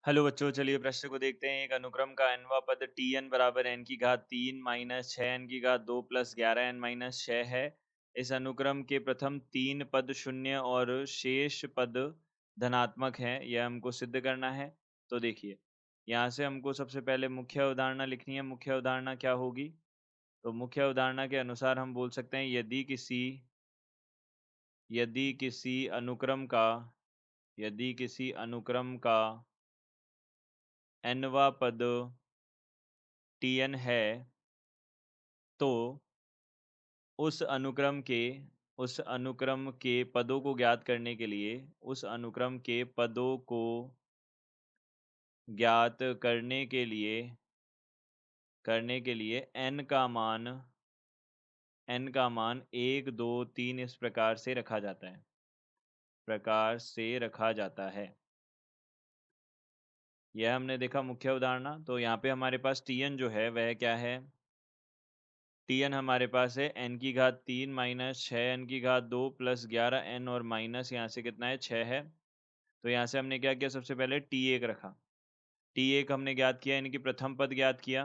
Hello बच्चों, चलिए प्रश्न को देखते हैं। एक अनुक्रम का nवां पद tn बराबर n की घात 3 माइनस 6n की घात 2 प्लस 11n माइनस 6 है। इस अनुक्रम के प्रथम तीन पद शून्य और शेष पद धनात्मक हैं, यह हमको सिद्ध करना है। तो देखिए, यहाँ से हमको सबसे पहले मुख्य अवधारणा लिखनी है। मुख्य अवधारणा क्या होगी? तो मुख्य अवधारणा के अनुसार हम बोल सकते हैं, यदि किसी अनुक्रम का nवां पद tn है, तो उस अनुक्रम के पदों को ज्ञात करने के लिए उस अनुक्रम के पदों को ज्ञात करने के लिए n का मान 1 2 3 इस प्रकार से रखा जाता है। यह हमने देखा मुख्य उदाहरण। तो यहाँ पे हमारे पास tn जो है वह क्या है? tn हमारे पास है n की घात 3 माइनस 6n की घात 2 प्लस 11n और माइनस यहाँ से कितना है? 6 है। तो यहाँ से हमने क्या किया? सबसे पहले t1 रखा। t1 हमने ज्ञात किया, यानी कि प्रथम पद ज्ञात किया।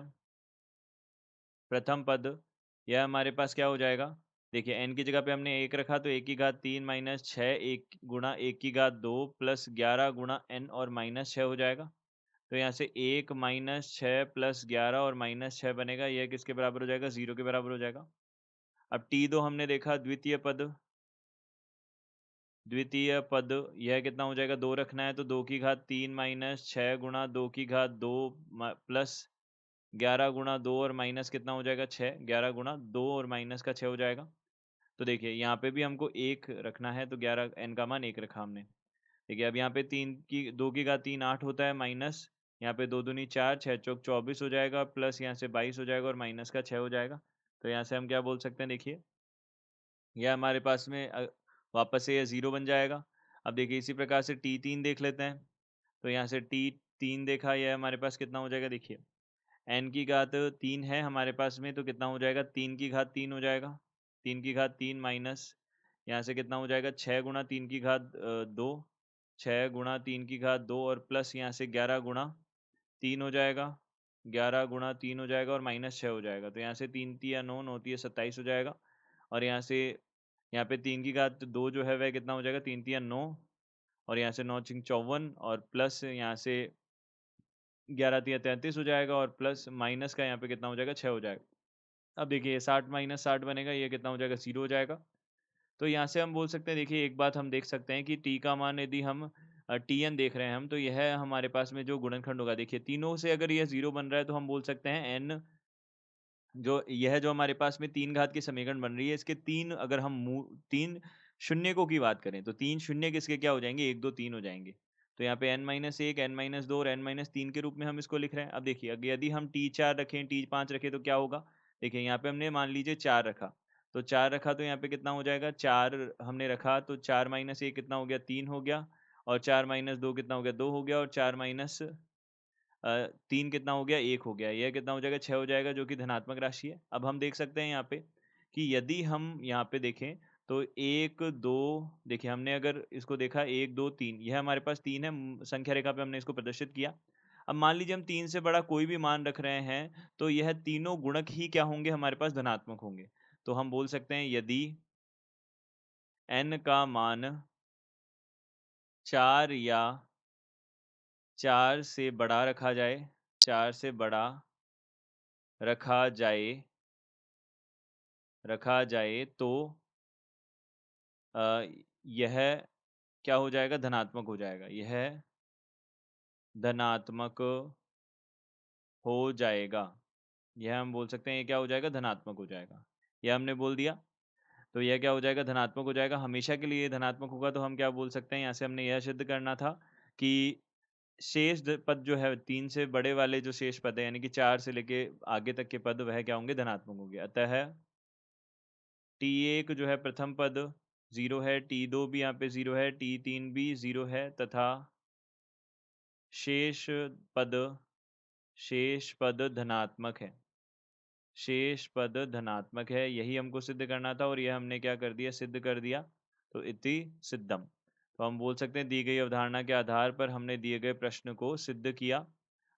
प्रथम पद यह हमारे पास क्या हो जाएगा? देखिए, n की जगह पे हमने 1 रखा, तो 1 की घात 3 माइनस 6 1 गुणा 1 की घात 2 प्लस 11 गुणा n और माइनस 6 हो जाएगा। तो यहाँ से 1 माइनस 6 प्लस 11 और माइनस 6 बनेगा। यह किसके बराबर हो जाएगा? 0 के बराबर हो जाएगा। अब t2 हमने देखा, द्वितीय पद यह कितना हो जाएगा? 2 रखना है, तो 2 की घात 3 माइनस 6 गुणा 2 की घात 2 प्लस 11 गुणा 2 और माइनस कितना हो जाएगा? 6। 11 गुणा 2 और माइनस का 6 हो जाएगा। तो देखिए, यहाँ पे भी हमको 1 रखना है, तो 11 n का मान 1 रखा हमने। देखिए, अब यहाँ पे 2 की घात 3 8 होता है, माइनस यहाँ पे 2 दूनी 4 6 चौक 24 हो जाएगा, प्लस यहाँ से 22 हो जाएगा और माइनस का 6 हो जाएगा। तो यहाँ से हम क्या बोल सकते हैं? देखिए, यह हमारे पास में वापस से यह 0 बन जाएगा। अब देखिए, इसी प्रकार से t3 देख लेते हैं। तो यहाँ से t3 देखा, यह हमारे पास कितना हो जाएगा? देखिए, n की घात 3 है हमारे पास में, तो कितना हो जाएगा? 3 की घात 3 हो जाएगा। 3 की घात 3 माइनस यहाँ से कितना हो जाएगा? 6 गुणा 3 की घात 2, 6 गुणा 3 की घात 2 और प्लस यहाँ से 11 गुणा 3 हो जाएगा। 11 गुणा 3 हो जाएगा और माइनस 6 हो जाएगा। तो यहाँ से 3 तिया 9 9 तिया 27 हो जाएगा। और यहाँ पे 3 की घात 2 जो है वह कितना हो जाएगा? 3 तिया 9 और यहाँ से 9 छिंग 54 और प्लस यहाँ से 11 तिया 33 हो जाएगा और प्लस माइनस का यहाँ पे कितना हो जाएगा? 6 हो जाएगा। अब देखिए, 60 माइनस 60 बनेगा, ये कितना हो जाएगा? 0 हो जाएगा। तो यहाँ से हम बोल सकते हैं, देखिए एक बात हम देख सकते हैं कि t का मान यदि हम tn देख रहे हैं हम, तो यह हमारे पास में जो गुणनखंड होगा, देखिए तीनों से अगर यह 0 बन रहा है, तो हम बोल सकते हैं n जो हमारे पास में 3 घात की समीकरण बन रही है, इसके 3 अगर हम 3 शून्यकों की बात करें, तो 3 शून्य किसके क्या हो जाएँगे? 1 2 3 हो जाएँगे। तो यहाँ पे n-1, n-2 और n-3 के रूप में हम इसको लिख रहे हैं। अब देखिए, यदि हम t4 रखें, t5 रखें, तो क्या होगा? देखिए, यहाँ पे हमने मान लीजिए 4 रखा, तो 4 रखा तो यहाँ पे कितना हो जाएगा? 4 हमने रखा, तो 4 - 1 कितना हो गया? 3 हो गया और 4 - 2 कितना हो गया? 2 हो गया और 4 माइनस 3 कितना हो गया? 1 हो गया। यह कितना हो जाएगा? 6 हो जाएगा, जो कि धनात्मक राशि है। अब हम देख सकते हैं यहाँ पे कि यदि हम यहाँ पे देखें, तो 1 2 देखिए, हमने अगर इसको देखा 1 2 3, यह हमारे पास 3 है, संख्या रेखा पे हमने इसको प्रदर्शित किया। अब मान लीजिए हम 3 से बड़ा कोई भी मान रख रहे हैं, तो यह तीनों गुणक ही क्या होंगे? हमारे पास धनात्मक होंगे। तो हम बोल सकते हैं, यदि n का मान 4 या 4 से बड़ा रखा जाए 4 से बड़ा रखा जाए तो अ, यह क्या हो जाएगा? धनात्मक हो जाएगा। यह धनात्मक हो जाएगा। यह हम बोल सकते हैं, ये क्या हो जाएगा? धनात्मक हो जाएगा। यह हमने बोल दिया। तो यह क्या हो जाएगा? धनात्मक हो जाएगा। हमेशा के लिए ये धनात्मक होगा, तो हम क्या बोल सकते हैं? यहाँ से हमने यह सिद्ध करना था कि शेष पद जो है, 3 से बड़े वाले जो शेष पद है, यानी कि 4 से लेके आगे तक के पद, वह क्या होंगे? धनात्मक होंगे। अतः T1 जो है प्रथम पद 0 है, T2 भी यहाँ पे 0 है, T3 भी 0 है तथा शेष पद शेष पद धनात्मक है। शेष पद धनात्मक है, यही हमको सिद्ध करना था और यह हमने क्या कर दिया? सिद्ध कर दिया। तो इति सिद्धम। तो हम बोल सकते हैं दी गई अवधारणा के आधार पर हमने दिए गए प्रश्न को सिद्ध किया।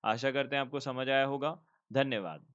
आशा करते हैं आपको समझ आया होगा। धन्यवाद।